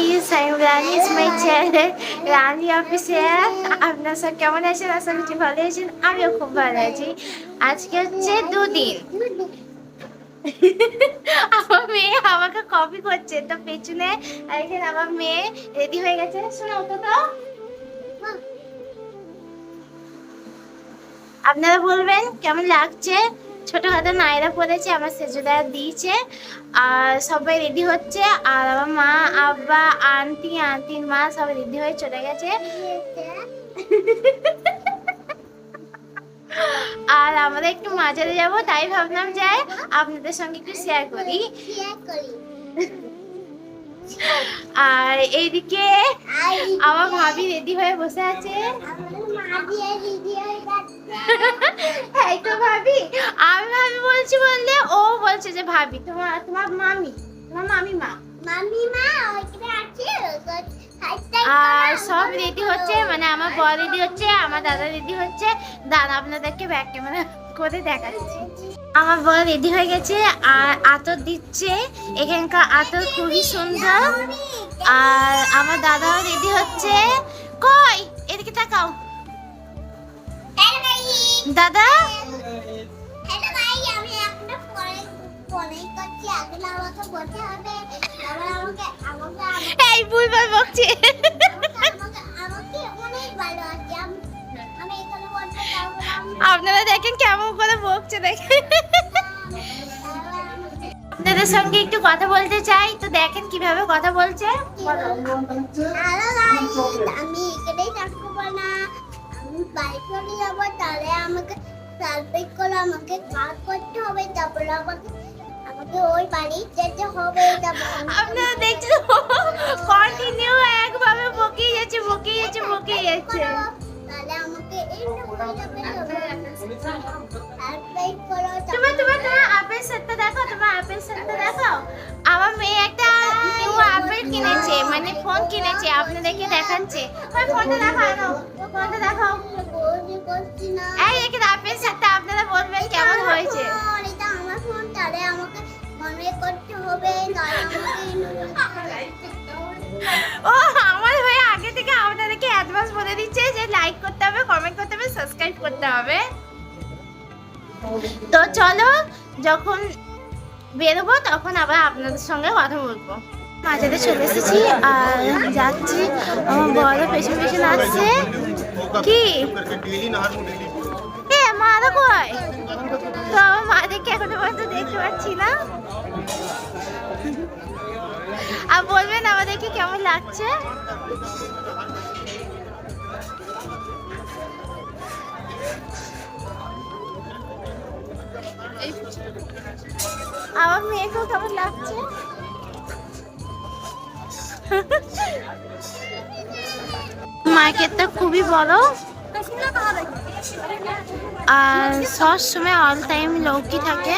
Guys, I am Rani, is my channel Rani official. আপনারা সব কেমন আছেন? আশা করছি ভালো আছেন। আমিও খুব ভালো আছি। আজকে হচ্ছে দুদিন। আমার মেয়ে আমাকে কপি করছে, তো পেছনে এখানে আমার মেয়ে রেডি হয়ে গেছে। শোনো তো তো আপনারা বলবেন কেমন লাগছে। ছোটখাটো নায়রা পড়েছে, আমার সেজদা দিয়েছে, আর সবাই রেডি হচ্ছে। আর আমার মা, আব্বা, আন্টির মা সব রেডি হয়ে চলে গেছে। আর আমরা একটু মাজারে যাব, তাই ভাবলাম যাই আপনাদের সঙ্গে একটু শেয়ার করি। আর এইদিকে আমার ভাবি রেডি হয়ে বসে আছে। এই তো ভাবি, আমি ভাবি বলছি বললে ও বলছে যে ভাবি তোমার মামি মা। আর সব রেডি হচ্ছে, মানে আমার বর রেডি হচ্ছে, আমার দাদা রেডি হচ্ছে। দাদা আপনাদেরকে ব্যাক ক্যামেরা করে দেখাচ্ছি। আমার বর রেডি হয়ে গেছে আর আতর দিচ্ছে। এখানকার আতর খুবই সুন্দর। আর আমার দাদাও রেডি হচ্ছে। কই এদিকে তাকাও দাদা। এই বুলবুল বকছে। আপনারা দেখেন কেমন করে বকছে, দেখেন। আপনাদের সঙ্গে একটু কথা বলতে চাই, তো দেখেন কিভাবে কথা বলছে। আমি এখানেই থাকবো না, আমি বাড়ি চলে যাবো। তাহলে আমাকে আমাকে কাজ করতে হবে, তারপরে আমাকে ওই বাড়ি যেতে হবে। আপনারা দেখছেন কন্টিনিউ একভাবে বকেই যাচ্ছে। তাহলে আমাকে তোমার আপেল সেটটা দেখো, আমার মেয়ে একটা নিউ আপেল কিনেছে, মানে ফোন কিনেছে, আপনাদেরকে দেখাচ্ছে। ফোনটা দেখাও। এই দেখেন আপেল সেটটা, আপনারা বলবেন কেমন হয়েছে। এটা আমার ফোন, তাহলে আমাকে মনে করতে হবে। ও আমার হয়ে আগে থেকে আপনাদেরকে অ্যাডভান্স বলে দিচ্ছে যে লাইক করতে হবে, কমেন্ট করতে হবে, সাবস্ক্রাইব করতে হবে। তো চলো, যখন বেরোবো তখন আবার আপনাদের সঙ্গে কথা বলবো। মাঝাতে চলে এসেছি আর যাচ্ছি। আমার বড় পেছন আসছে। কি মা কয়? তো আমার মাদেরকে এখনো পর্যন্ত দেখতে পাচ্ছি না। আর বলবেন আমাদেরকে কেমন লাগছে। আমার মেয়েকেও কেমন লাগছে। মার্কেটটা খুবই বড় আর সব সময় অল টাইম লোকই থাকে।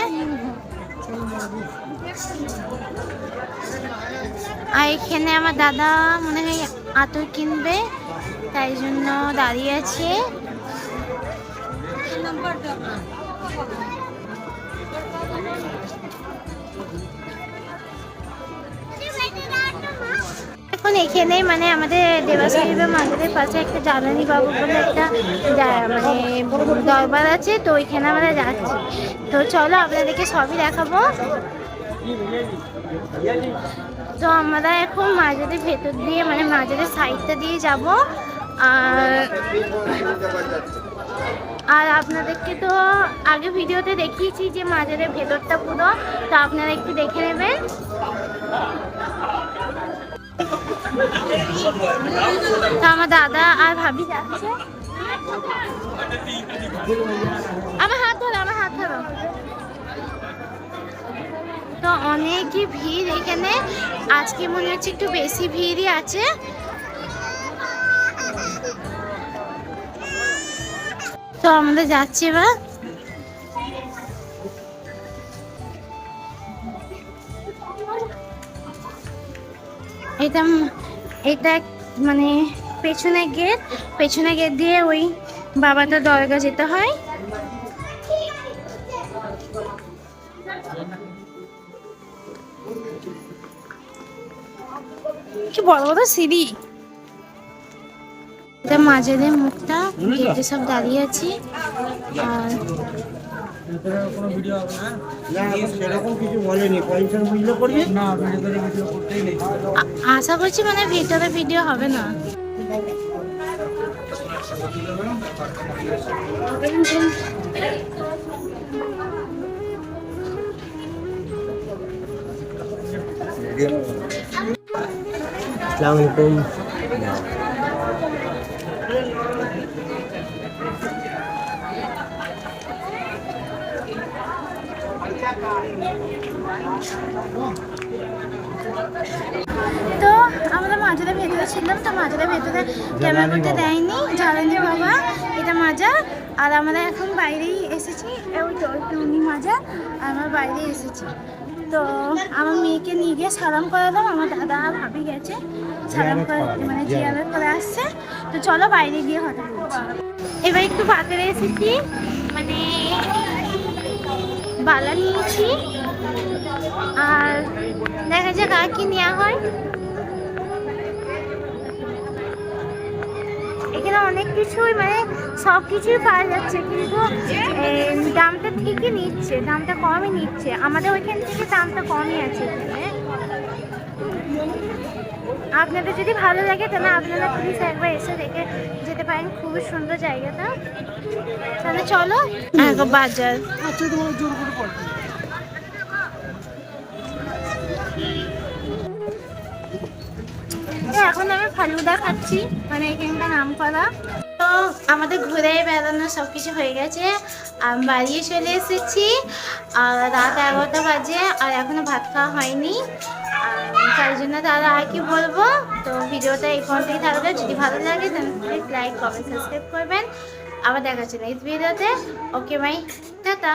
আর এখানে আমার দাদা মনে হয় আতর কিনবে, তাই জন্য দাঁড়িয়ে আছে। এখন এখানে মানে আমাদের দেবাশরীফের মন্দিরের পাশে একটা জালানি বাবু বলে একটা মানে দরবার আছে, তো ওইখানে আমরা যাচ্ছি। তো চলো আপনাদেরকে সবই দেখাবো। তো আমরা এখন মাজারের ভেতর দিয়ে, মানে মাজারের সাইডটা দিয়ে যাব। আর আপনাদেরকে তো আগে ভিডিওতে দেখিয়েছি যে মাজারের ভেতরটা পুরো, তো আপনারা একটু দেখে নেবেন। তো আমার দাদা আর ভাবি যাচ্ছে। আমার হাত ধরো। তো অনেকই ভিড় এখানে, আজকে মনে হচ্ছে একটু বেশি ভিড়ই আছে। তো আমরা যাচ্ছি এবার। এটা মানে পেছনে গেট দিয়ে ওই বাবাটা দরগা যেতে হয়। কি বড় বড় সিঁড়ি। এটা মাঝেদের মুখটা, গেটে সব দাঁড়িয়ে আছি। আর আশা করছি মানে ভিতরে ভিডিও হবে না। अस्सलामुअलैकुम। তো আমরা মাজারের ভেতরে ছিলাম, তো মাজারের ভেতরে ক্যামেরা করতে দেয়নি, জ্বালানি বাবা এটা মাজার। আর আমরা এখন বাইরেই এসেছি, ওই তো টুনি মাজার, আমরা বাইরেই এসেছি। তো আমার মেয়েকে নিয়ে গিয়ে সালাম করালাম, আমার দাদা ভাবি গেছে সালাম করে, মানে জিয়ারত করে আসছে। তো চলো বাইরে গিয়ে কথা বলছি। এবার একটু বাজারে এসেছি, মানে বালা নিয়েছি, আর দেখা যাক আর কি নেওয়া হয়। এখানে অনেক কিছুই মানে সব কিছুই পাওয়া যাচ্ছে, কিন্তু দামটা ঠিকই নিচ্ছে, দামটা কমই নিচ্ছে। আমাদের ওইখান থেকে দামটা কমই আছে এখানে। আপনাদের যদি ভালো লাগে তাহলে আপনারা প্লিজ একবার এসে দেখে যেতে পারেন, খুবই সুন্দর জায়গাটা। তাহলে চলো বাজার। এখন আমি ফালুদা খাচ্ছি, মানে এখানকার নাম করা। তো আমাদের ঘুরে বেড়ানো সব কিছু হয়ে গেছে, আমি বাড়িয়ে চলে এসেছি। আর রাত 11টা বাজে, আর এখনো ভাত খাওয়া হয়নি। তার জন্য তারা আর কি বলবো। তো ভিডিওটা এই পর্যন্তই থাকবে, যদি ভালো লাগে তাহলে প্লিজ লাইক কমেন্ট সাবস্ক্রাইব করবেন। আবার দেখা হচ্ছে নেক্সট ভিডিওতে। Okay bye, tata.